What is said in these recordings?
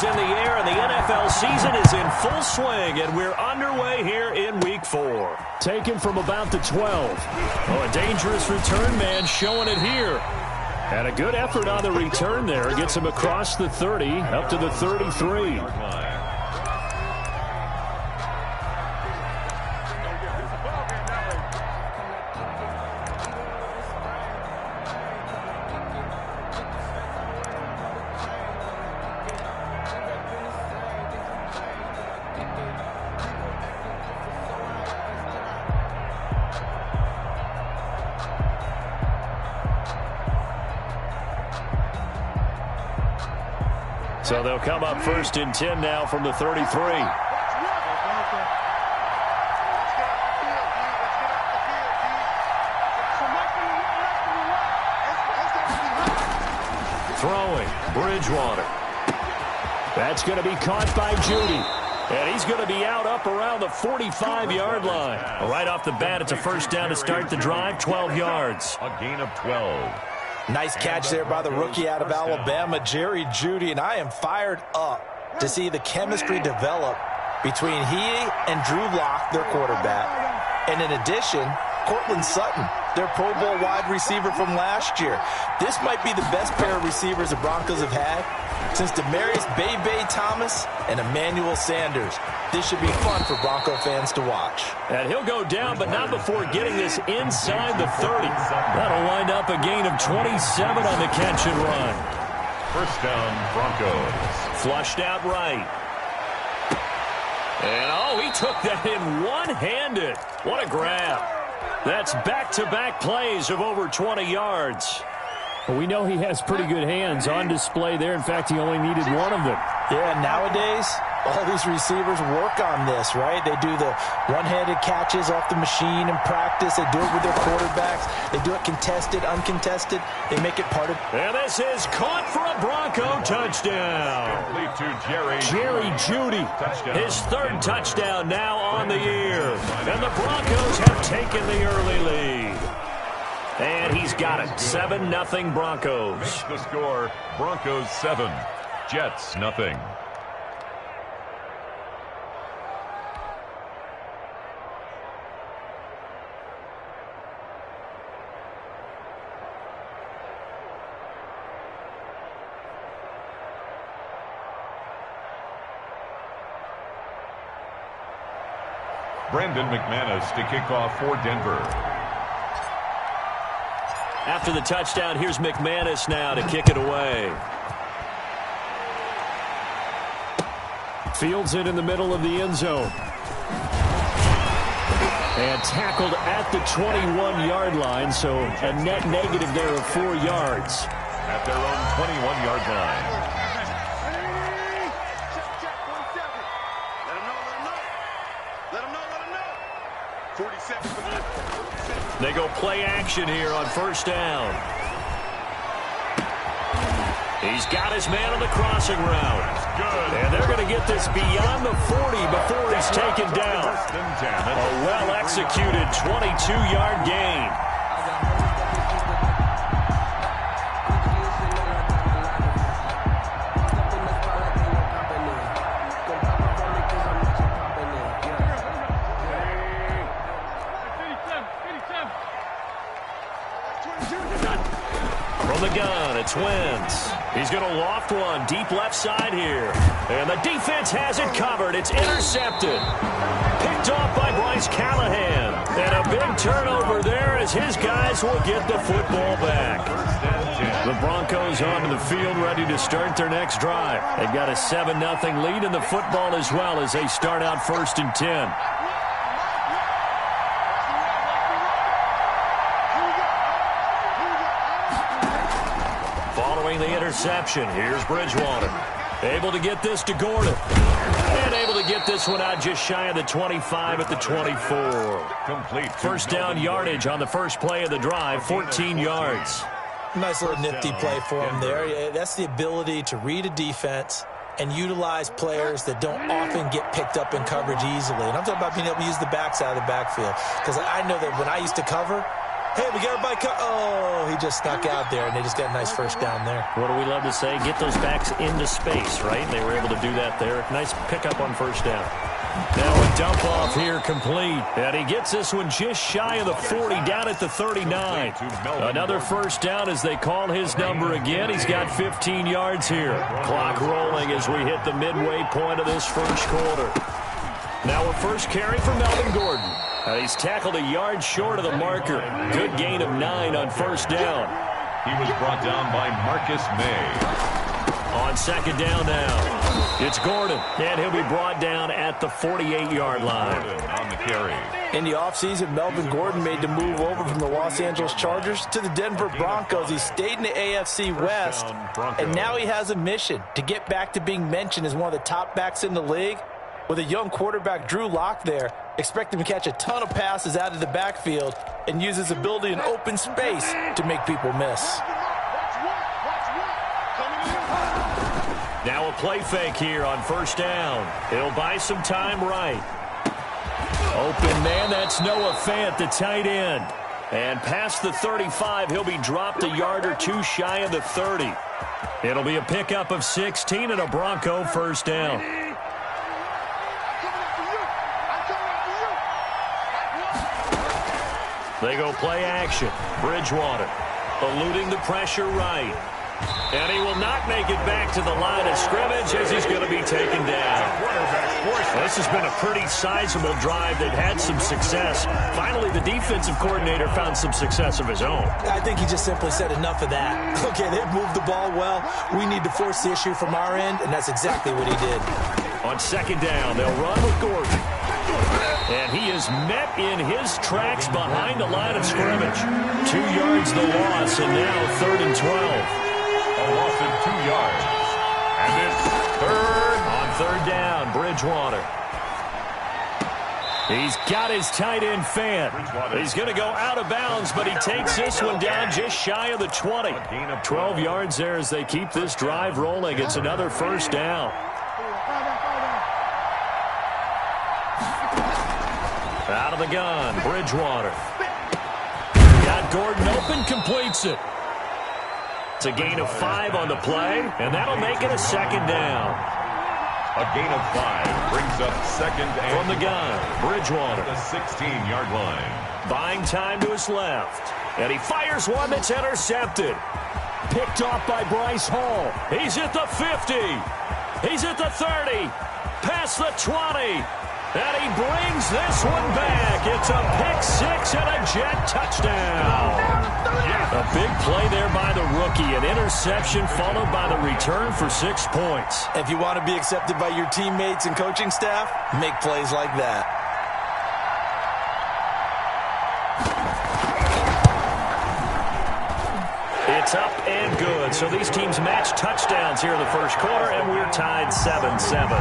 is in the air, and the NFL season is in full swing, and we're underway here in Week 4. Taken from about the 12. Oh, a dangerous return man showing it here. And a good effort on the return there. Gets him across the 30, up to the 33. So they'll come up 1st and 10 now from the 33. Throwing, Bridgewater. That's going to be caught by Judy. And he's going to be out up around the 45-yard line. Right off the bat, it's a first down to start the drive, 12 yards. A gain of 12. Nice catch there by the rookie out of Alabama, Jerry Jeudy, and I am fired up to see the chemistry develop between he and Drew Lock, their quarterback, and in addition, Cortland Sutton, their Pro Bowl wide receiver from last year. This might be the best pair of receivers the Broncos have had since Demaryius Bebe Thomas and Emmanuel Sanders. This should be fun for Bronco fans to watch. And he'll go down, but not before getting this inside the 30. That'll wind up a gain of 27 on the catch and run. First down, Broncos. Flushed out right. And, oh, he took that in one-handed. What a grab. That's back-to-back plays of over 20 yards. Well, we know he has pretty good hands on display there. In fact, he only needed one of them. Yeah, nowadays, all these receivers work on this, right? They do the one-handed catches off the machine in practice. They do it with their quarterbacks. They do it contested, uncontested. They make it part of... And this is caught for a Bronco touchdown. Complete to Jerry Jeudy. Touchdown. His third touchdown now on the year. And the Broncos have taken the early lead. And he's got it. 7-0 Broncos. Makes the score, Broncos 7, Jets nothing. Brandon McManus to kick off for Denver. After the touchdown, here's McManus now to kick it away. Fields it in the middle of the end zone. And tackled at the 21-yard line, so a net negative there of 4 yards. At their own 21-yard line. They go play action here on first down. He's got his man on the crossing route. Good. And they're going to get this beyond the 40 before he's taken down. A well-executed 22-yard gain. From the gun, it's Wentz. He's going to loft one deep left side here. And the defense has it covered. It's intercepted. Picked off by Bryce Callahan. And a big turnover there as his guys will get the football back. The Broncos onto the field ready to start their next drive. They've got a 7-0 lead in the football as well as they start out 1st and 10. Following the interception, here's Bridgewater. Able to get this to Gordon. And able to get this one out just shy of the 25 at the 24. Complete. First down yardage on the first play of the drive, 14 yards. Nice little nifty play for him there. That's the ability to read a defense and utilize players that don't often get picked up in coverage easily. And I'm talking about being able to use the backs out of the backfield. Because I know that when I used to cover, Hey, we got everybody. Oh, he just snuck out there, and they just got a nice first down there. What do we love to say? Get those backs into space, right? They were able to do that there. Nice pickup on first down. Now a dump off here complete. And he gets this one just shy of the 40, down at the 39. Another first down as they call his number again. He's got 15 yards here. Clock rolling as we hit the midway point of this first quarter. Now a first carry for Melvin Gordon. He's tackled a yard short of the marker. Good gain of 9 on first down. He was brought down by Marcus May. On second down now, it's Gordon, and he'll be brought down at the 48-yard line. On the carry. In the offseason, Melvin Gordon made the move over from the Los Angeles Chargers to the Denver Broncos. He stayed in the AFC West, and now he has a mission to get back to being mentioned as one of the top backs in the league. With a young quarterback, Drew Lock, there, expect him to catch a ton of passes out of the backfield and use his ability in open space to make people miss. Now a play fake here on first down. He'll buy some time right. Open man, that's Noah Fant, the tight end. And past the 35, he'll be dropped a yard or two shy of the 30. It'll be a pickup of 16 and a Bronco first down. They go play action. Bridgewater eluding the pressure right. And he will not make it back to the line of scrimmage as he's going to be taken down. This has been a pretty sizable drive. They've had some success. Finally, the defensive coordinator found some success of his own. I think he just simply said enough of that. Okay, they've moved the ball well. We need to force the issue from our end, and that's exactly what he did. On second down, they'll run with Gordon. And he is met in his tracks behind the line of scrimmage. 2 yards the loss, and now 3rd and 12. A loss of 2 yards. And it's third. On third down, Bridgewater. He's got his tight end Fant. He's going to go out of bounds, but he takes this one down just shy of the 20. 12 yards there as they keep this drive rolling. It's another first down. Out of the gun, Bridgewater. Got Gordon open, completes it. It's a gain of 5 on the play, and that'll make it a second down. A gain of 5 brings up second and from the gun, Bridgewater. The 16-yard line. Buying time to his left. And he fires one that's intercepted. Picked off by Bryce Hall. He's at the 50. He's at the 30. Past the 20. And he brings this one back. It's a pick-6 and a jet touchdown. A big play there by the rookie. An interception followed by the return for 6 points. If you want to be accepted by your teammates and coaching staff, make plays like that. It's up and good. So these teams match touchdowns here in the first quarter, and we're tied 7-7.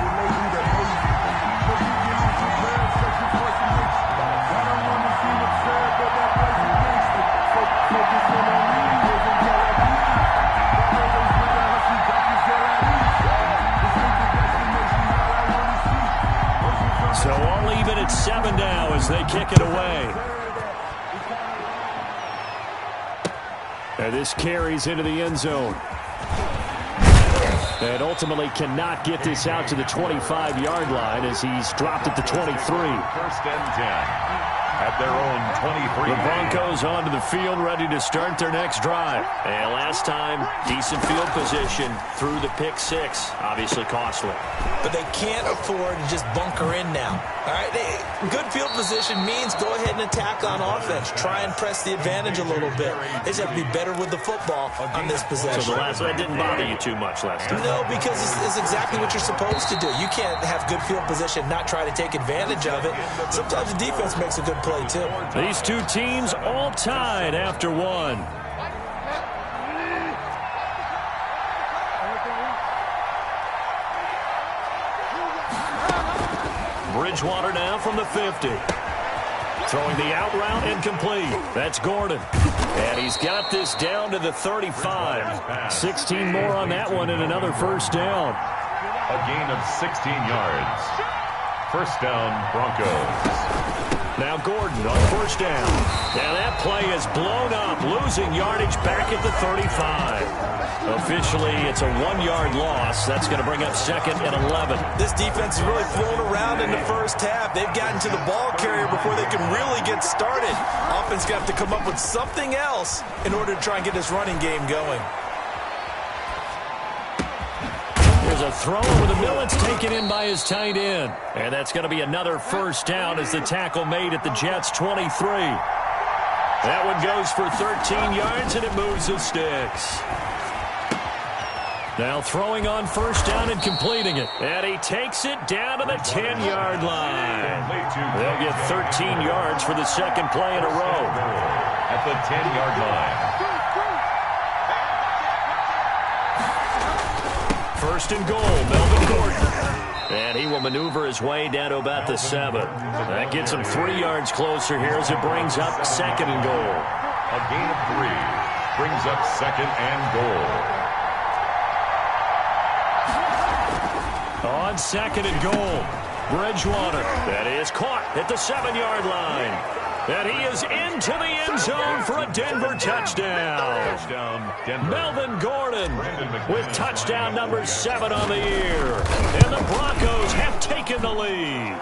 So all even at 7 now as they kick it away. And this carries into the end zone. And ultimately cannot get this out to the 25-yard line as he's dropped at the 23. First and 10. At their own 23. The Broncos onto the field, ready to start their next drive. And last time, decent field position through the pick-6. Obviously costly. But they can't afford to just bunker in now. All right, good field position means go ahead and attack on offense. Try and press the advantage a little bit. They just have to be better with the football on this possession. So the last one didn't bother you too much last time? No, because it's exactly what you're supposed to do. You can't have good field position, not try to take advantage of it. Sometimes the defense makes a good play, too. These two teams all tied after 1. Bridgewater now from the 50. Throwing the out route and complete. That's Gordon. And he's got this down to the 35. 16 more on that one and another first down. A gain of 16 yards. First down, Broncos. Now Gordon on first down. Now that play is blown up, losing yardage back at the 35. Officially, it's a 1-yard loss. That's going to bring up 2nd and 11. This defense is really thrown around in the first half. They've gotten to the ball carrier before they can really get started. Offense got to come up with something else in order to try and get this running game going. There's a throw over the middle. It's taken in by his tight end. And that's going to be another first down as the tackle made at the Jets' 23. That one goes for 13 yards, and it moves the sticks. Now throwing on first down and completing it. And he takes it down to the 10-yard line. They'll get 13 yards for the second play in a row. At the 10-yard line. First and goal, Melvin Gordon. And he will maneuver his way down to about the 7. That gets him 3 yards closer here as it brings up 2nd and goal. A gain of 3 brings up 2nd and goal. On 2nd and goal, Bridgewater. That is caught at the 7-yard line. And he is into the end zone for a Denver touchdown. Denver. Melvin Gordon with touchdown number 7 on the year. And the Broncos have taken the lead.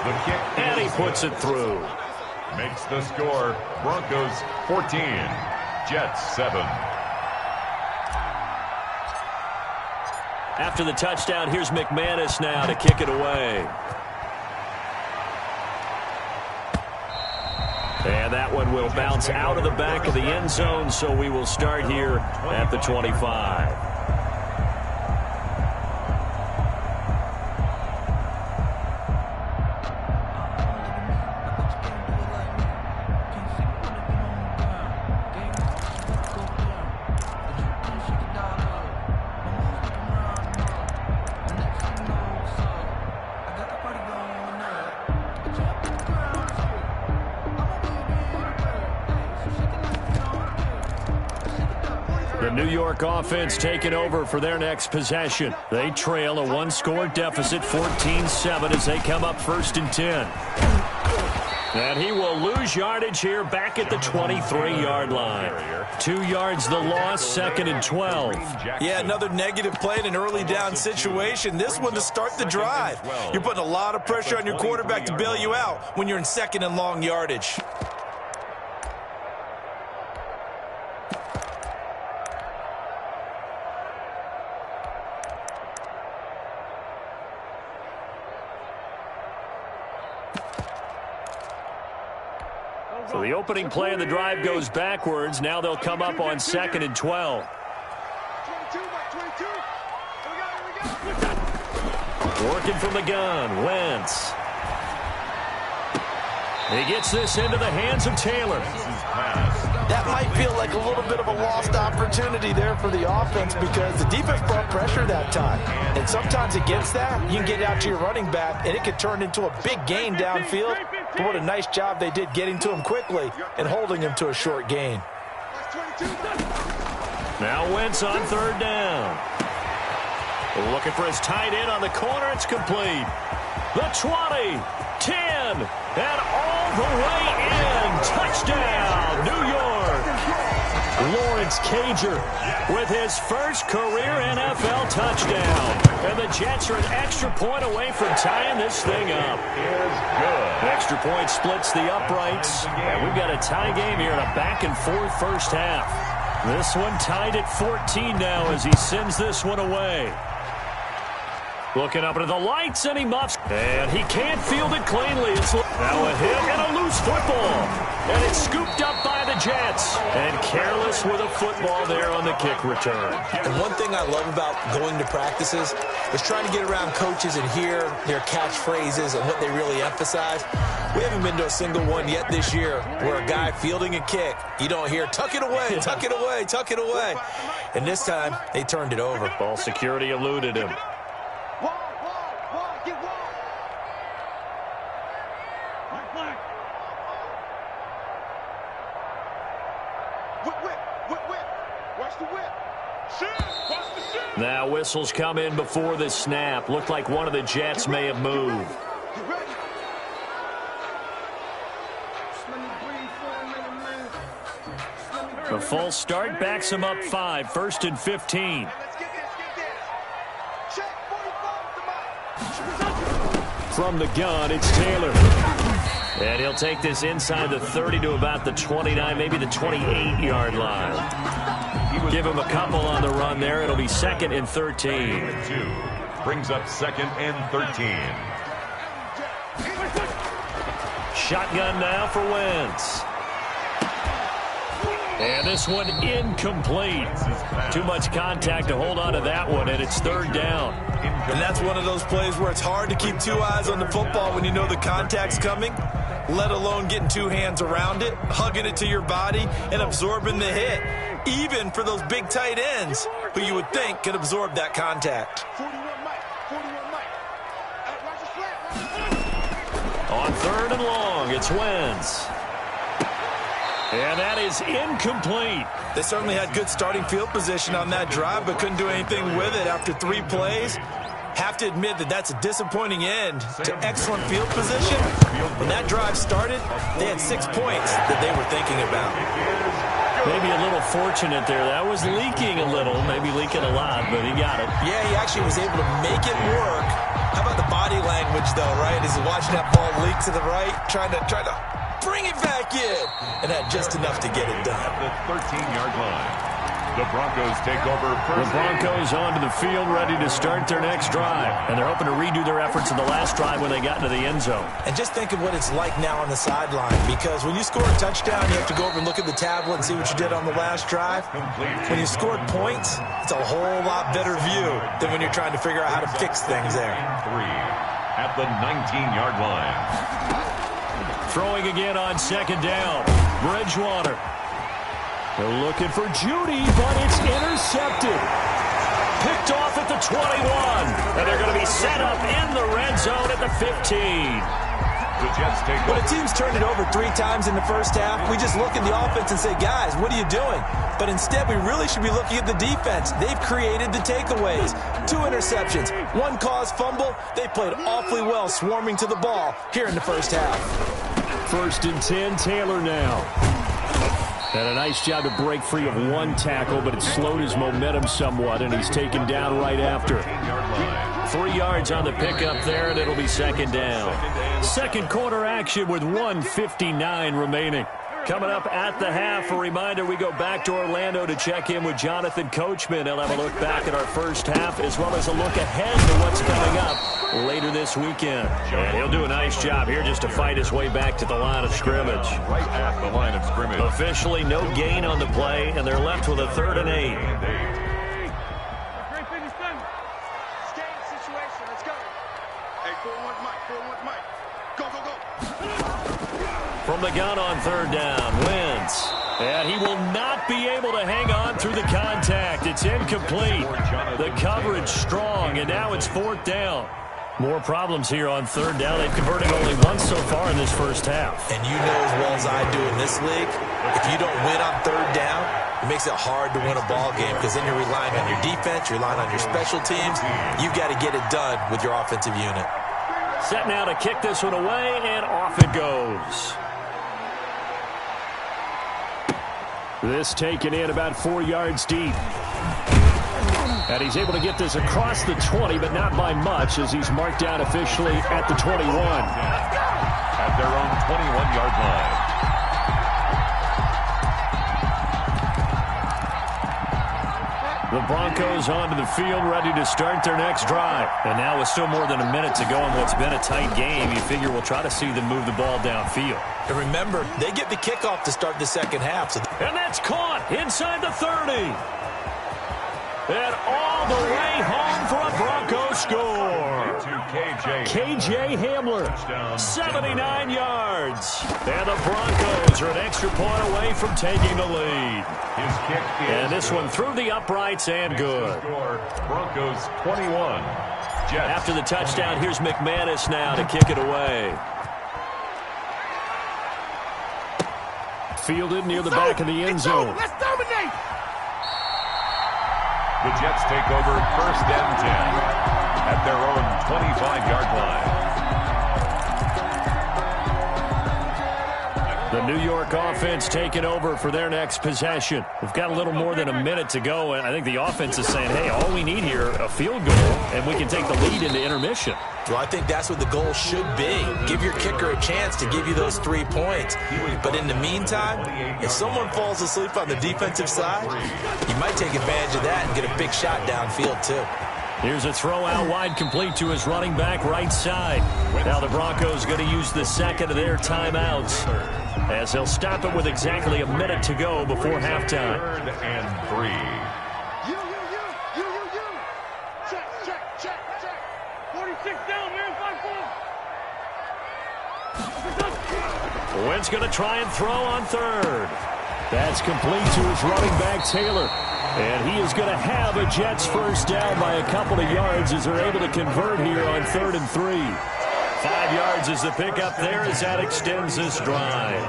The kick And he puts it through. makes the score Broncos 14, Jets 7. After the touchdown, here's McManus now to kick it away. And that one will bounce out of the back of the end zone, so we will start here at the 25. The New York offense taking over for their next possession. They trail a 1-score deficit, 14-7, as they come up 1st and 10. And he will lose yardage here back at the 23-yard line. 2 yards the loss, 2nd and 12. Yeah, another negative play in an early down situation. This one to start the drive. You're putting a lot of pressure on your quarterback to bail you out when you're in 2nd and long yardage. So the opening play of the drive goes backwards. Now they'll come up on 2nd and 12. Working from the gun, Wentz. He gets this into the hands of Taylor. That might feel like a little bit of a lost opportunity there for the offense because the defense brought pressure that time. And sometimes against that, you can get out to your running back, and it could turn into a big gain downfield. But what a nice job they did getting to him quickly and holding him to a short gain. Now Wentz on 3rd down. Looking for his tight end on the corner. It's complete. The 20, 10, and all the way in. Touchdown, New York. Lawrence Cager with his first career NFL touchdown. And the Jets are an extra point away from tying this thing up. Extra point splits the uprights. And we've got a tie game here in a back-and-forth first half. This one tied at 14 now as he sends this one away. Looking up into the lights, and he muffs. And he can't field it cleanly. It's now a hit and a loose football. And it's scooped up by the Jets. And careless with a football there on the kick return. And one thing I love about going to practices is trying to get around coaches and hear their catchphrases and what they really emphasize. We haven't been to a single one yet this year where a guy fielding a kick, you don't hear, tuck it away, tuck it away, tuck it away. And this time, they turned it over. Ball security eluded him. Now whistles come in before the snap. Looked like one of the Jets may have moved. The false start backs him up 5, 1st and 15. From the gun, it's Taylor. And he'll take this inside the 30 to about the 29, maybe the 28-yard line. Give him a couple on the run there. It'll be 2nd and 13. Brings up 2nd and 13. Shotgun now for Wentz. And this one incomplete. Too much contact to hold on to that one, and it's 3rd down. And that's one of those plays where it's hard to keep 2 eyes on the football when you know the contact's coming, let alone getting 2 hands around it, hugging it to your body, and absorbing the hit, even for those big tight ends who you would think could absorb that contact. On 3rd and long, it's Wentz. And that is incomplete. They certainly had good starting field position on that drive, but couldn't do anything with it after 3 plays. Have to admit that that's a disappointing end to excellent field position. When that drive started, they had 6 points that they were thinking about. Maybe a little fortunate there. That was leaking a little, maybe leaking a lot, but he got it. Yeah, he actually was able to make it work. How about the body language, though, right? As he's watching that ball leak to the right, trying to bring it back in, and had just enough to get it done. The 13-yard line. The Broncos take over first. The Broncos onto the field, ready to start their next drive. And they're hoping to redo their efforts in the last drive when they got into the end zone. And just think of what it's like now on the sideline, because when you score a touchdown, you have to go over and look at the tablet and see what you did on the last drive. When you scored points, it's a whole lot better view than when you're trying to figure out how to fix things there. 3 at the 19-yard line. Throwing again on 2nd down. Bridgewater. They're looking for Judy, but it's intercepted. Picked off at the 21. And they're going to be set up in the red zone at the 15. The Jets take over. When a team's turned it over 3 times in the first half, we just look at the offense and say, guys, what are you doing? But instead, we really should be looking at the defense. They've created the takeaways. 2 interceptions, 1 caused fumble. They played awfully well swarming to the ball here in the first half. 1st and 10, Taylor now. And a nice job to break free of 1 tackle, but it slowed his momentum somewhat, and he's taken down right after. 3 yards on the pickup there, and it'll be 2nd down. Second quarter action with 1:59 remaining. Coming up at the half, a reminder, we go back to Orlando to check in with Jonathan Coachman. He'll have a look back at our first half, as well as a look ahead to what's coming up later this weekend. And he'll do a nice job here just to fight his way back to the line of scrimmage. Right at the line of scrimmage. Officially no gain on the play, and they're left with a 3rd and 8. From the gun on 3rd down, Wentz. And he will not be able to hang on through the contact. It's incomplete. The coverage strong, and now it's 4th down. More problems here on 3rd down. They've converted only once so far in this first half. And you know as well as I do in this league, if you don't win on 3rd down, it makes it hard to win a ball game, because then you're relying on your defense, you're relying on your special teams. You've got to get it done with your offensive unit. Set now to kick this one away, and off it goes. This taken in about 4 yards deep. And he's able to get this across the 20, but not by much, as he's marked down officially at the 21. At their own 21-yard line. The Broncos onto the field, ready to start their next drive. And now with still more than a minute to go in what's been a tight game, you figure we'll try to see them move the ball downfield. And remember, they get the kickoff to start the second half. And that's caught inside the 30. And all the way home for a Broncos score. KJ Hamler, 79 yards. And the Broncos are an extra point away from taking the lead. His kick is and this one through the uprights and good. Broncos 21. Jets. After the touchdown, here's McManus now to kick it away. Fielded near the back of the end zone. Let's dominate. The Jets take over 1st and 10 at their own 25-yard line. The New York offense taking over for their next possession. We've got a little more than a minute to go, and I think the offense is saying, hey, all we need here, a field goal, and we can take the lead into intermission. Well, I think that's what the goal should be. Give your kicker a chance to give you those 3 points. But in the meantime, if someone falls asleep on the defensive side, you might take advantage of that and get a big shot downfield, too. Here's a throw out wide, complete to his running back right side. Now the Broncos going to use the second of their timeouts, as they'll stop it with exactly a minute to go before halftime. 3rd and 3. Check. 46 down, man. 5-4. Wentz going to try and throw on third. That's complete to his running back, Taylor. And he is going to have a Jets first down by a couple of yards as they're able to convert here on 3rd and 3. 5 yards is the pickup there as that extends this drive.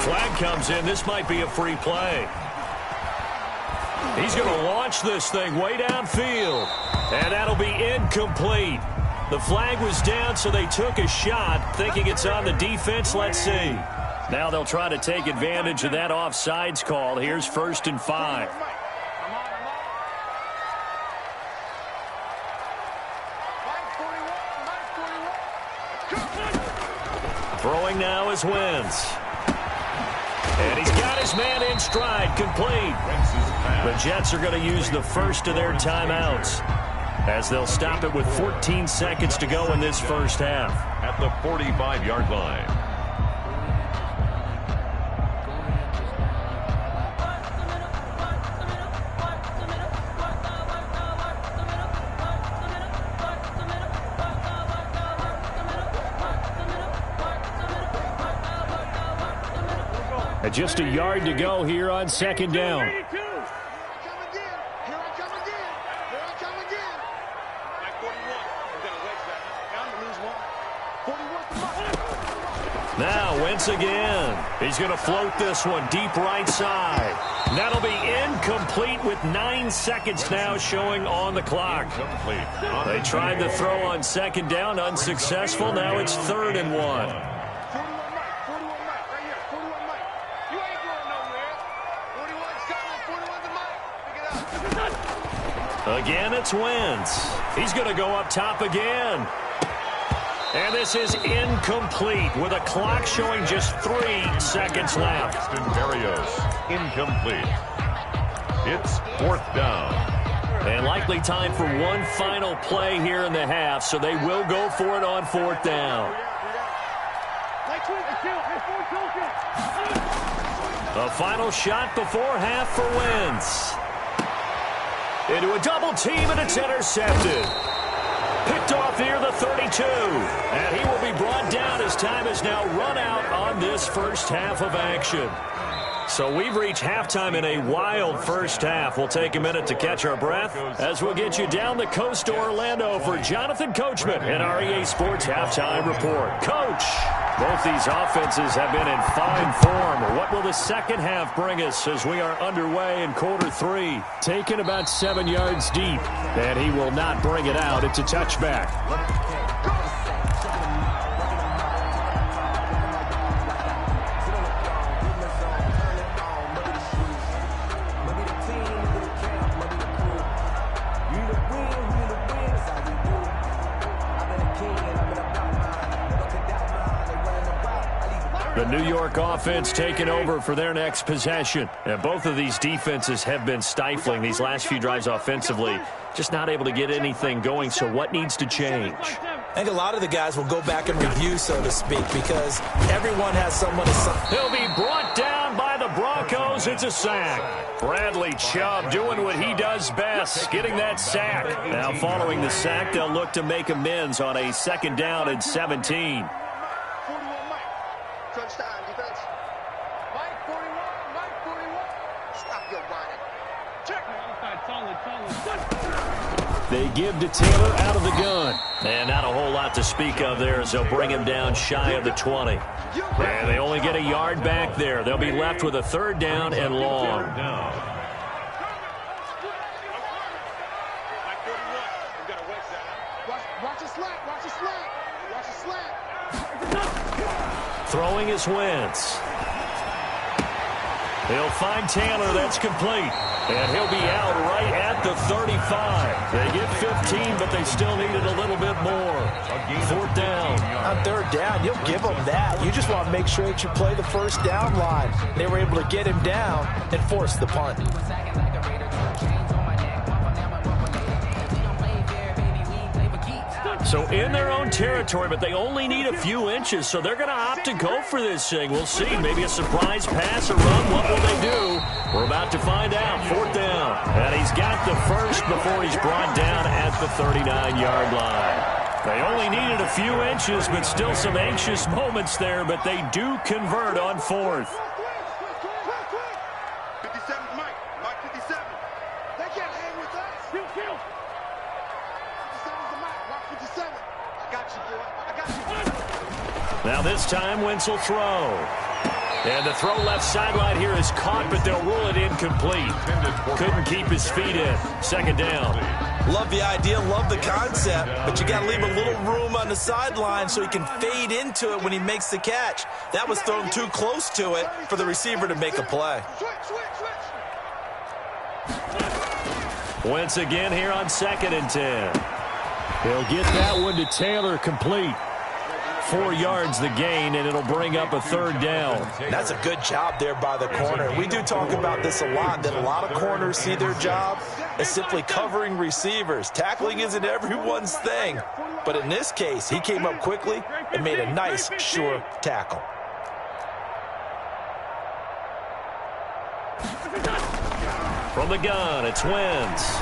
Flag comes in. This might be a free play. He's going to launch this thing way downfield. And that'll be incomplete. The flag was down, so they took a shot, thinking it's on the defense. Let's see. Now they'll try to take advantage of that offsides call. Here's 1st and 5. Throwing now is Wentz. And he's got his man in stride, complete. The Jets are going to use the first of their timeouts, as they'll stop it with 14 seconds to go in this first half. At the 45-yard line. And just a yard to go here on 2nd down. Now Wentz again. He's going to float this one deep right side. That'll be incomplete with 9 seconds now showing on the clock. They tried to throw on 2nd down, unsuccessful. Now it's 3rd and 1. Again, it's Wentz. He's going to go up top again. And this is incomplete with a clock showing just 3 seconds left. Barrios, incomplete. It's 4th down. And likely time for one final play here in the half, so they will go for it on 4th down. The final shot before half for Wentz. Into a double team, and it's intercepted. Picked off near the 32. And he will be brought down as time is now run out on this first half of action. So we've reached halftime in a wild first half. We'll take a minute to catch our breath as we'll get you down the coast to Orlando for Jonathan Coachman and our EA Sports Halftime Report. Coach, both these offenses have been in fine form. What will the second half bring us as we are underway in quarter 3? Taken about 7 yards deep, and he will not bring it out. It's a touchback. The New York offense taking over for their next possession. And both of these defenses have been stifling these last few drives offensively. Just not able to get anything going, so what needs to change? I think a lot of the guys will go back and review, so to speak, because everyone has someone to... He'll be brought down by the Broncos. It's a sack. Bradley Chubb doing what he does best, getting that sack. Now following the sack, they'll look to make amends on a 2nd down and 17. They give to Taylor out of the gun. And not a whole lot to speak of there as they'll bring him down shy of the 20. And they only get a yard back there. They'll be left with a 3rd down and long. Watch the slap. Throwing is Wentz. He'll find Taylor. That's complete. And he'll be out right at the 35. They get 15, but they still needed a little bit more. 4th down. On 3rd down, you'll give them that. You just want to make sure that you play the first down line. They were able to get him down and force the punt. So in their own territory, but they only need a few inches, so they're going to opt to go for this thing. We'll see. Maybe a surprise pass or run. What will they do? We're about to find out. 4th down. And he's got the first before he's brought down at the 39-yard line. They only needed a few inches, but still some anxious moments there, but they do convert on 4th. 57's Mike. Mike 57. They can't hang with us. Kill. 57's the Mike. Mike 57. I got you, boy. I got you. Now this time, Wentz will throw. And the throw left sideline here is caught, but they'll rule it incomplete. Couldn't keep his feet in. 2nd down. Love the idea, love the concept, but you got to leave a little room on the sideline so he can fade into it when he makes the catch. That was thrown too close to it for the receiver to make a play. Wentz again here on 2nd and 10. He'll get that one to Taylor, complete. 4 yards the gain, and it'll bring up a 3rd down. That's a good job there by the corner. We do talk about this a lot, that a lot of corners see their job as simply covering receivers. Tackling isn't everyone's thing. But in this case, he came up quickly and made a nice, sure tackle. From the gun, it's Wentz.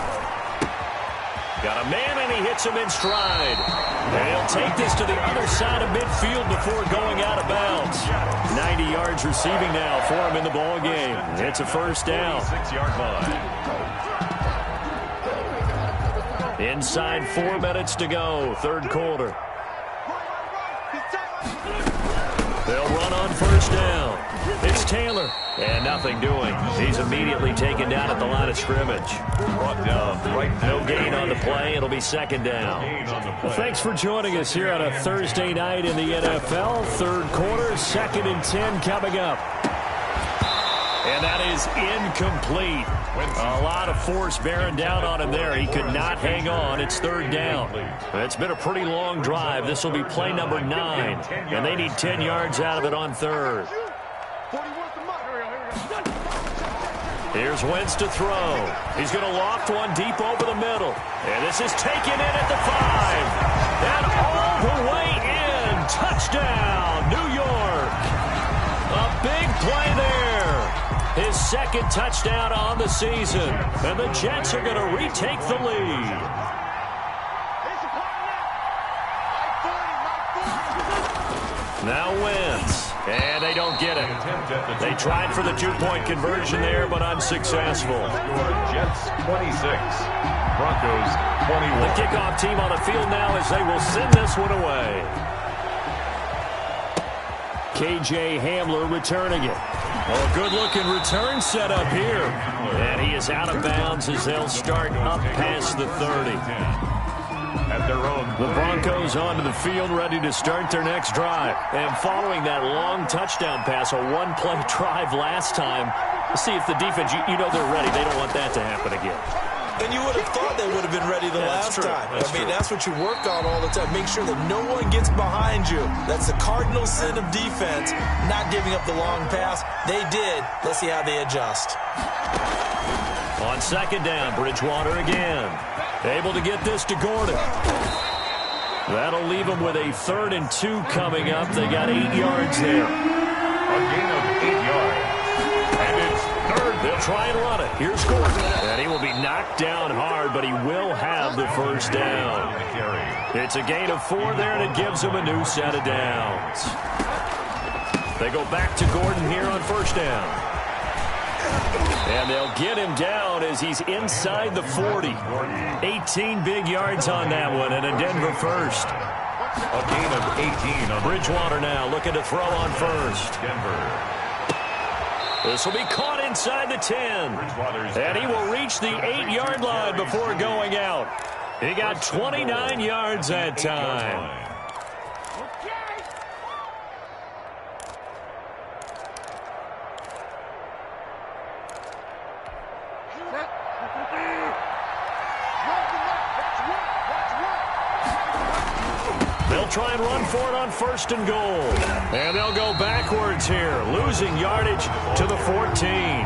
Got a man, and he hits him in stride. And he'll take this to the other side of midfield before going out of bounds. 90 yards receiving now for him in the ball game. It's a 1st down. 6-yard line. Inside 4 minutes to go, 3rd quarter. They'll run on 1st down. It's Taylor. And nothing doing. He's immediately taken down at the line of scrimmage. Brought down right now. No gain on the play. It'll be 2nd down. Well, thanks for joining us here on a Thursday night in the NFL. 3rd quarter, 2nd and 10 coming up. And that is incomplete. A lot of force bearing down on him there. He could not hang on. It's 3rd down. It's been a pretty long drive. This will be play number 9. And they need 10 yards out of it on 3rd. Here's Wentz to throw. He's going to loft one deep over the middle. And this is taken in at the 5. And all the way in. Touchdown, New York. A big play there. His 2nd touchdown on the season. And the Jets are going to retake the lead. Now Wentz. And they don't get it. They tried for the 2-point conversion there, but unsuccessful. Jets 26, Broncos 21. The kickoff team on the field now as they will send this one away. KJ Hamler returning it. Oh, good-looking return set up here. And he is out of bounds as they'll start up past the 30. At their own. The Broncos onto the field, ready to start their next drive. And following that long touchdown pass, a one-play drive last time, see if the defense, you know they're ready. They don't want that to happen again. And you would have thought they would have been ready the last time. That's what you work on all the time. Make sure that no one gets behind you. That's the cardinal sin of defense, not giving up the long pass. They did. Let's see how they adjust. On 2nd down, Bridgewater again. Able to get this to Gordon. That'll leave them with a 3rd and 2 coming up. They got 8 yards there. A gain of 8 yards. And it's 3rd. They'll try and run it. Here's Gordon. And he will be knocked down hard, but he will have the 1st down. It's a gain of 4 there, and it gives him a new set of downs. They go back to Gordon here on 1st down. And they'll get him down as he's inside the 40. 18 big yards on that one, and a Denver 1st. A gain of 18 on Bridgewater now looking to throw on 1st. Denver. This will be caught inside the 10. And he will reach the 8-yard line before going out. He got 29 yards that time. try and run for it on 1st and goal. And they'll go backwards here, losing yardage to the 14.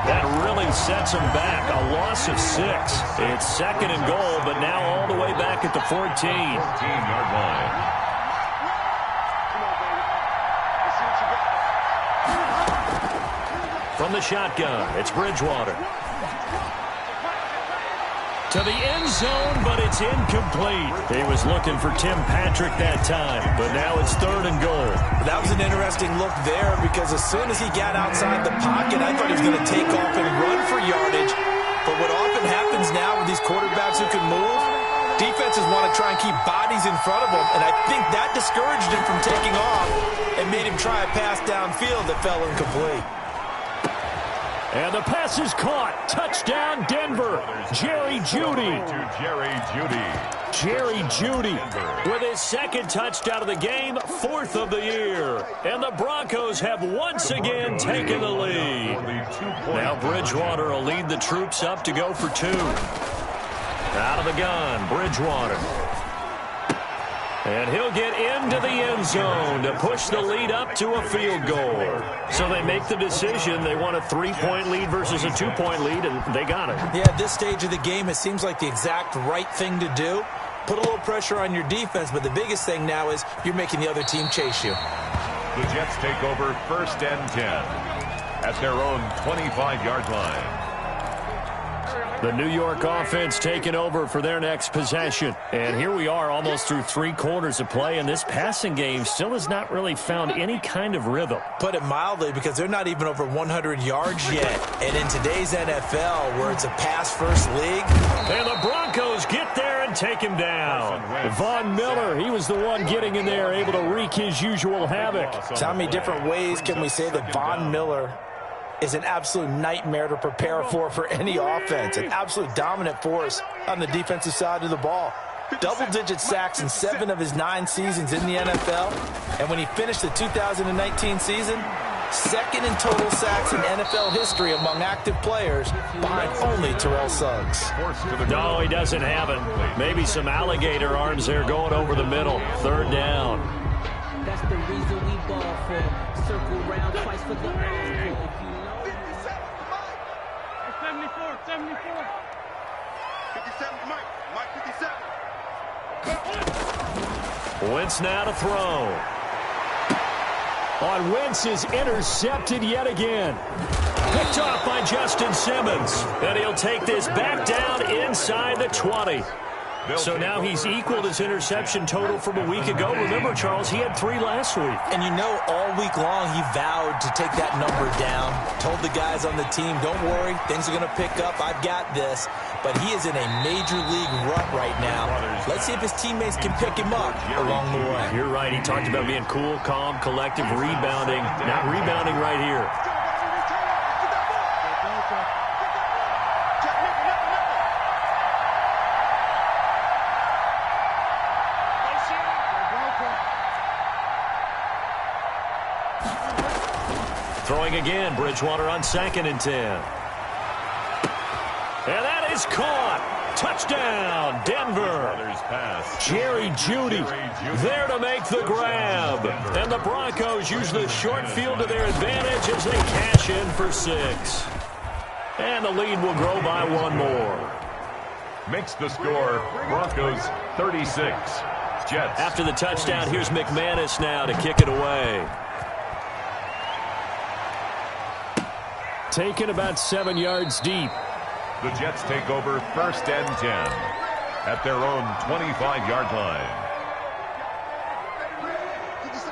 That really sets them back. A loss of 6. It's 2nd and goal, but now all the way back at the 14. 14-yard line. From the shotgun, it's Bridgewater. To the end zone, but it's incomplete. He was looking for Tim Patrick that time, but now it's 3rd and goal. That was an interesting look there because as soon as he got outside the pocket, I thought he was going to take off and run for yardage. But what often happens now with these quarterbacks who can move, defenses want to try and keep bodies in front of them, and I think that discouraged him from taking off and made him try a pass downfield that fell incomplete. And the pass is caught. Touchdown, Denver. Jerry Jeudy. Jerry Jeudy with his 2nd touchdown of the game, 4th of the year. And the Broncos have once again taken the lead. Now Bridgewater will lead the troops up to go for 2. Out of the gun, Bridgewater. And he'll get into the end zone to push the lead up to a field goal. So they make the decision. They want a 3-point lead versus a 2-point lead, and they got it. Yeah, at this stage of the game, it seems like the exact right thing to do. Put a little pressure on your defense, but the biggest thing now is you're making the other team chase you. The Jets take over 1st and 10 at their own 25-yard line. The New York offense taking over for their next possession. And here we are almost through 3 quarters of play, and this passing game still has not really found any kind of rhythm. Put it mildly, because they're not even over 100 yards yet. And in today's NFL, where it's a pass-first league. And the Broncos get there and take him down. Von Miller, he was the one getting in there, able to wreak his usual havoc. So how many different ways can we say that Von Miller is an absolute nightmare to prepare for any offense? An absolute dominant force on the defensive side of the ball. Double-digit sacks in 7 of his 9 seasons in the NFL. And when he finished the 2019 season, 2nd in total sacks in NFL history among active players, behind only Terrell Suggs. No, he doesn't have it. Maybe some alligator arms there going over the middle. 3rd down. That's the reason we ball for. Circle round twice for the encore. 74. 57, Mike 57. Wentz now to throw. On Wentz is intercepted yet again. Picked off by Justin Simmons. And he'll take this back down inside the 20. So now he's equaled his interception total from a week ago. Remember, Charles, he had 3 last week. And you know, all week long he vowed to take that number down. Told the guys on the team, don't worry, things are going to pick up. I've got this. But he is in a major league rut right now. Let's see if his teammates can pick him up along the way. You're right. He talked about being cool, calm, collective, rebounding. Not rebounding right here. Throwing again, Bridgewater on 2nd and 10. And that is caught. Touchdown, Denver. Jerry Jeudy there to make the grab. And the Broncos use the short field to their advantage as they cash in for 6. And the lead will grow by 1 more. Makes the score Broncos 36. Jets. After the touchdown, here's McManus now to kick it away. Taken about 7 yards deep. The Jets take over 1st and 10 at their own 25-yard line.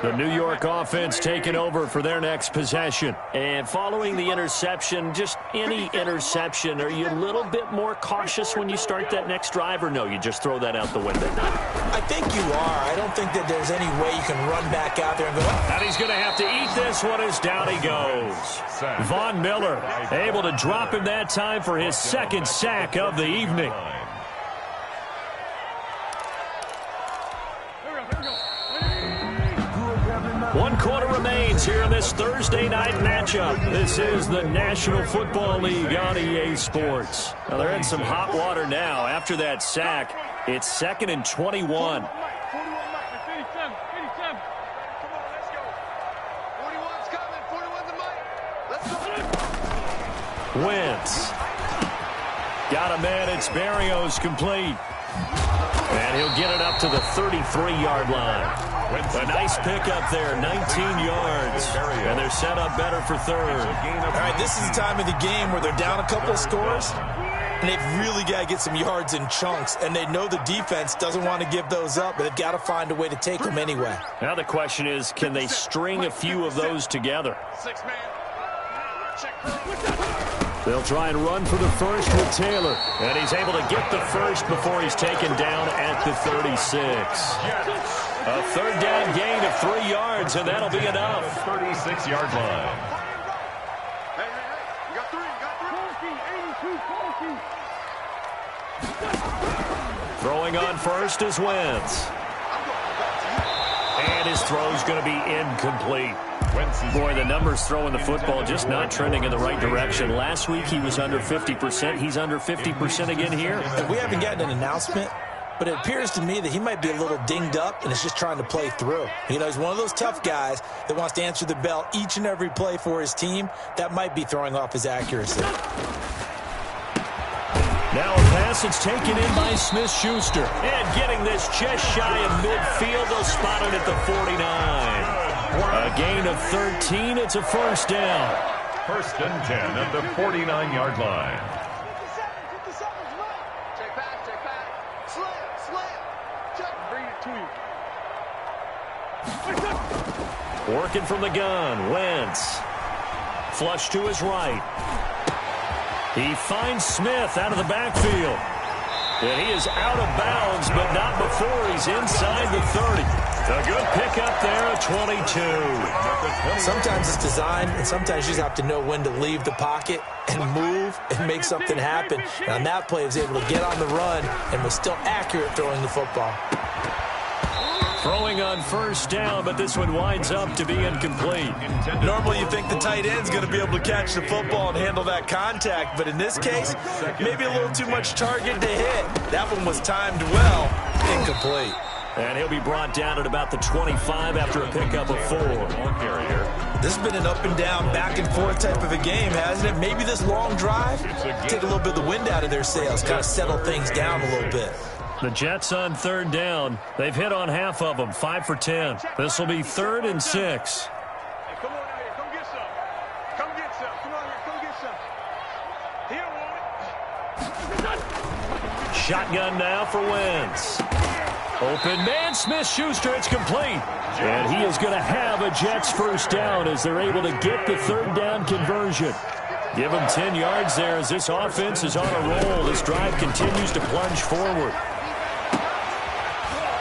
The New York offense taking over for their next possession. And following the interception, just any interception, are you a little bit more cautious when you start that next drive, or no, you just throw that out the window? I think you are. I don't think that there's any way you can run back out there and go, and he's going to have to eat this one as down he goes. Von Miller able to drop him that time for his 2nd sack of the evening. 1 quarter remains here in this Thursday night matchup. This is the National Football League on EA Sports. Now they're in some hot water now. After that sack, it's 2nd and 21. Wentz. Got a man. It's Berrios complete. And he'll get it up to the 33-yard line. A nice pickup there, 19 yards. And they're set up better for third. All right, this is the time of the game where they're down a couple of scores, and they've really got to get some yards in chunks. And they know the defense doesn't want to give those up, but they've got to find a way to take them anyway. Now the question is, can they string a few of those together? They'll try and run for the first with Taylor. And he's able to get the first before he's taken down at the 36. A third down gain of 3 yards, and that'll be enough. 36-yard line. Hey, you got three, Throwing on first is Wentz. And his throw's going to be incomplete. Boy, the numbers throwing the football just not trending in the right direction. Last week he was under 50%. He's under 50% again here. And we haven't gotten an announcement, but it appears to me that he might be a little dinged up and is just trying to play through. You know, he's one of those tough guys that wants to answer the bell each and every play for his team. That might be throwing off his accuracy. Now a pass that's taken in by Smith-Schuster. And getting this just shy of midfield. They'll spot it at the 49. A gain of 13. It's a first down. First and 10 at the 49-yard line. 57, check back. Slam. Check, bring it to you. Working from the gun. Wentz. Flush to his right. He finds Smith out of the backfield. And he is out of bounds, but not before he's inside the 30. A good pickup there at 22. Sometimes it's designed, and sometimes you just have to know when to leave the pocket and move and make something happen. And on that play, he was able to get on the run and was still accurate throwing the football. Throwing on first down, but this one winds up to be incomplete. Normally you think the tight end's going to be able to catch the football and handle that contact, but in this case, maybe a little too much target to hit. That one was timed well, incomplete. And he'll be brought down at about the 25 after a pickup of 4. This has been an up and down, back and forth type of a game, hasn't it? Maybe this long drive, take a little bit of the wind out of their sails, kind of settle things down a little bit. The Jets on third down. They've hit on half of them, 5 for 10. This will be 3rd and 6. Hey, come on out here. Come get some. Come on here. Come get some. He don't want it. Shotgun now for Wentz. Open man, Smith-Schuster. It's complete. And he is going to have a Jets first down as they're able to get the third down conversion. Give him 10 yards there as this offense is on a roll. This drive continues to plunge forward.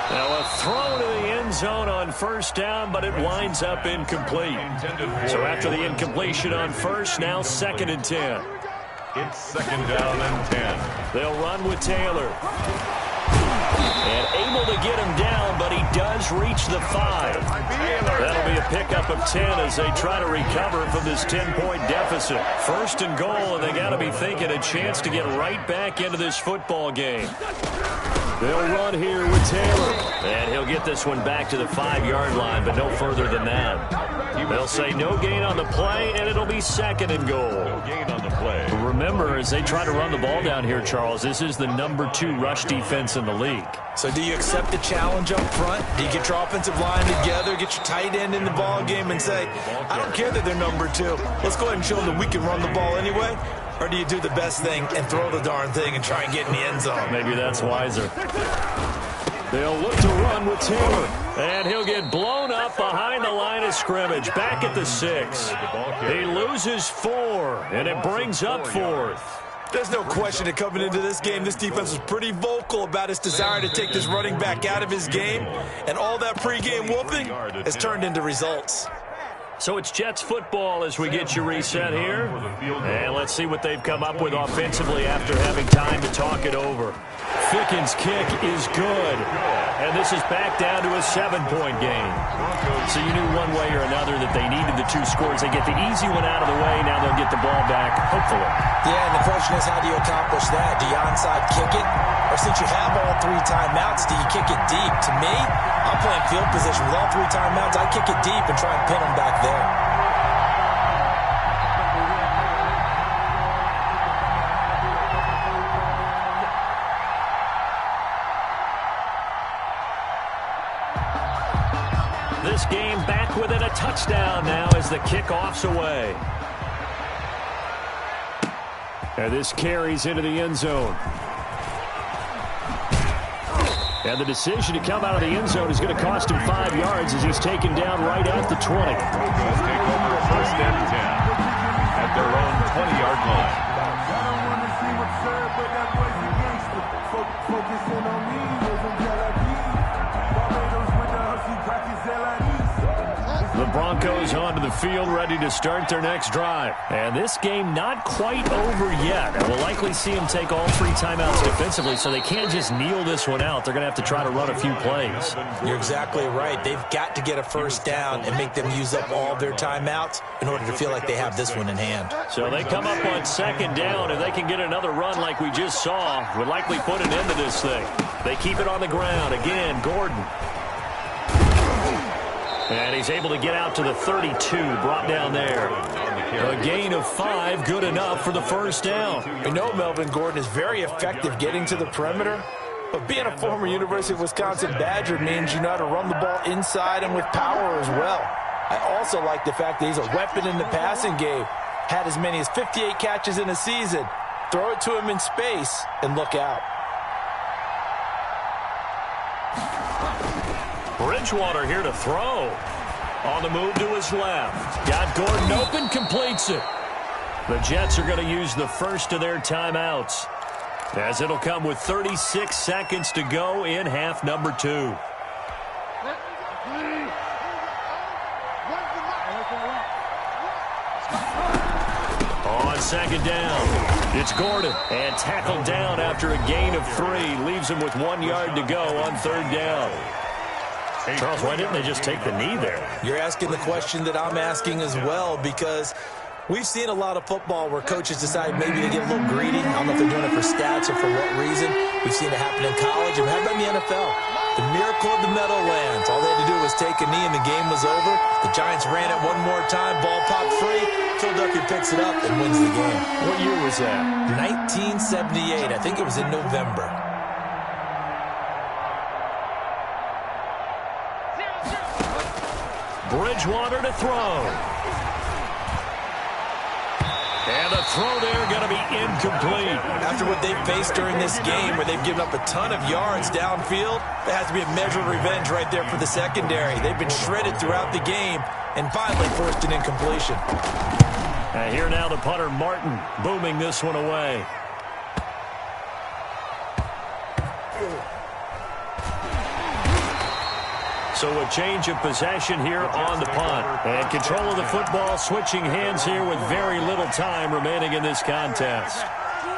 Now a throw to the end zone on first down, but it winds up incomplete. So after the incompletion on first, now 2nd and 10. It's 2nd down and 10. They'll run with Taylor. And able to get him down, but he does reach the 5. That'll be a pickup of 10 as they try to recover from this 10-point deficit. 1st and goal, and they got to be thinking a chance to get right back into this football game. They'll run here with Taylor. And he'll get this one back to the 5-yard line, but no further than that. They'll say no gain on the play, and it'll be 2nd and goal. No gain on the play. Remember, as they try to run the ball down here, Charles, this is the number 2 rush defense in the league. So do you accept the challenge up front? Do you get your offensive line together, get your tight end in the ball game and say, I don't care that they're number 2. Let's go ahead and show them that we can run the ball anyway? Or do you do the best thing and throw the darn thing and try and get in the end zone? Maybe that's wiser. They'll look to run with Taylor. And he'll get blown up behind the line of scrimmage. Back at the 6. He loses 4, and it brings up 4th. There's no question that coming into this game, this defense was pretty vocal about its desire to take this running back out of his game. And all that pregame whooping has turned into results. So it's Jets football as we get you reset here. And let's see what they've come up with offensively after having time to talk it over. Ficken's kick is good. And this is back down to a 7-point game. So you knew one way or another that they needed the 2 scores. They get the easy one out of the way. Now they'll get the ball back, hopefully. Yeah, and the question is, how do you accomplish that? Do you onside kick it? Or since you have all 3 timeouts, do you kick it deep? To me, I'm playing field position with all 3 timeouts. I kick it deep and try and pin them back there. game back within a touchdown now as the kickoff's away. And this carries into the end zone. And the decision to come out of the end zone is going to cost him 5 yards as he's taken down right at the 20. Broncos take over first and 10 at their own 20-yard line. I don't want to see what's said, but that boy's a gangster. Focusing on me, wasn't Barbados with the hussy crackers, The Broncos onto the field, ready to start their next drive. And this game not quite over yet. And we'll likely see them take all 3 timeouts defensively, so they can't just kneel this one out. They're going to have to try to run a few plays. You're exactly right. They've got to get a first down and make them use up all their timeouts in order to feel like they have this one in hand. So they come up on second down. If they can get another run like we just saw, would likely put an end to this thing. They keep it on the ground. Again, Gordon. And he's able to get out to the 32, brought down there. A gain of 5, good enough for the first down. We know Melvin Gordon is very effective getting to the perimeter, but being a former University of Wisconsin Badger means you know how to run the ball inside and with power as well. I also like the fact that he's a weapon in the passing game. Had as many as 58 catches in a season. Throw it to him in space and look out. Bridgewater here to throw. On the move to his left. Got Gordon open, completes it. The Jets are going to use the first of their timeouts, as it'll come with 36 seconds to go in half number 2. On second down, it's Gordon. And tackled down after a gain of 3. Leaves him with 1 yard to go on third down. Charles, why didn't they just take the knee there? You're asking the question that I'm asking as well, because we've seen a lot of football where coaches decide maybe they get a little greedy. I don't know if they're doing it for stats or for what reason. We've seen it happen in college, and how about in the NFL? The miracle of the Meadowlands. All they had to do was take a knee, and the game was over. The Giants ran it one more time. Ball popped free. Phil Ducker picks it up and wins the game. What year was that? 1978. I think it was in November. Bridgewater to throw. And the throw there going to be incomplete. After what they've faced during this game, where they've given up a ton of yards downfield, there has to be a measure of revenge right there for the secondary. They've been shredded throughout the game and finally forced an incompletion. And here now the punter, Martin, booming this one away. So a change of possession here on the punt. And control of the football, switching hands here with very little time remaining in this contest.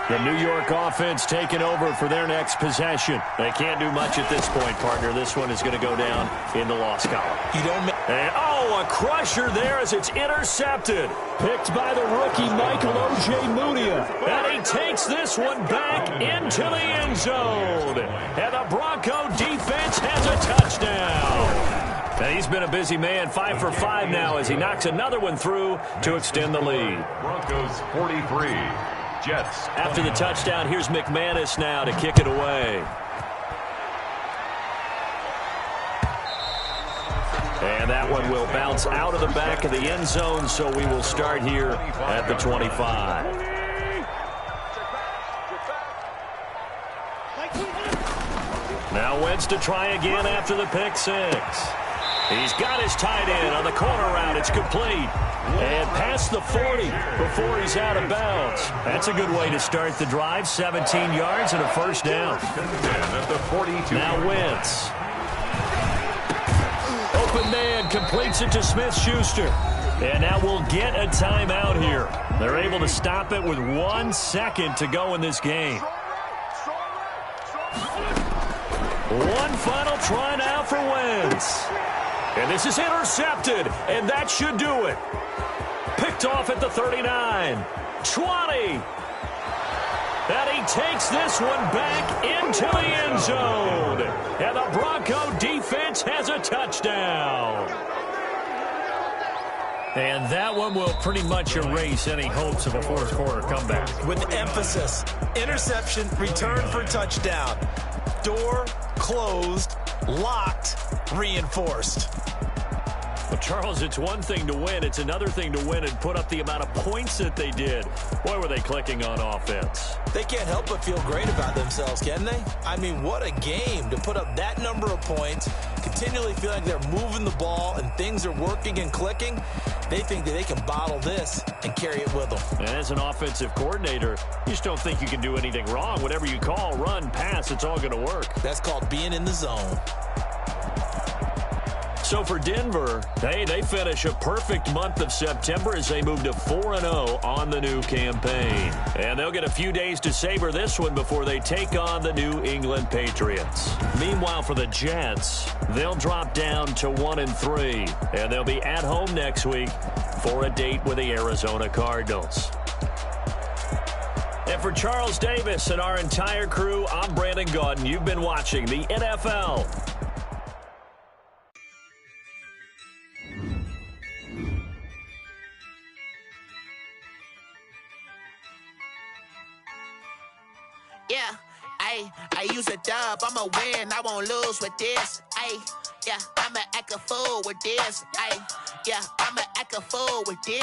The New York offense taking over for their next possession. They can't do much at this point, partner. This one is going to go down in the loss column. And, a crusher there as it's intercepted. Picked by the rookie Michael O.J. Mudia. And he takes this one back into the end zone. And the Bronco defense has a touchdown. And he's been a busy man, 5 for 5 now as he knocks another one through to extend the lead. Broncos 43, Jets. After the touchdown, here's McManus now to kick it away. And that one will bounce out of the back of the end zone, so we will start here at the 25. Now Wentz to try again after the pick 6. He's got his tight end on the corner route. It's complete. And past the 40 before he's out of bounds. That's a good way to start the drive. 17 yards and a first down. At the 42. Now Wentz. Open man completes it to Smith-Schuster. And now we'll get a timeout here. They're able to stop it with 1 second to go in this game. One final try now for Wentz. And this is intercepted, and that should do it. Picked off at the 39. 20. And he takes this one back into the end zone. And the Bronco defense has a touchdown. And that one will pretty much erase any hopes of a fourth quarter comeback. With emphasis, interception, return for touchdown. Door closed, locked, reinforced. Well, Charles, it's one thing to win. It's another thing to win and put up the amount of points that they did. Boy, were they clicking on offense. They can't help but feel great about themselves, can they? I mean, what a game to put up that number of points, continually feel like they're moving the ball and things are working and clicking. They think that they can bottle this and carry it with them. And as an offensive coordinator, you just don't think you can do anything wrong. Whatever you call, run, pass, it's all going to work. That's called being in the zone. So for Denver, they finish a perfect month of September as they move to 4-0 on the new campaign. And they'll get a few days to savor this one before they take on the New England Patriots. Meanwhile, for the Jets, they'll drop down to 1-3, and they'll be at home next week for a date with the Arizona Cardinals. And for Charles Davis and our entire crew, I'm Brandon Gaudin. You've been watching the NFL. Yeah, I use a dub, I'ma win, I won't lose with this. Yeah, I'ma act a fool with this. Yeah, I'ma act a fool with this.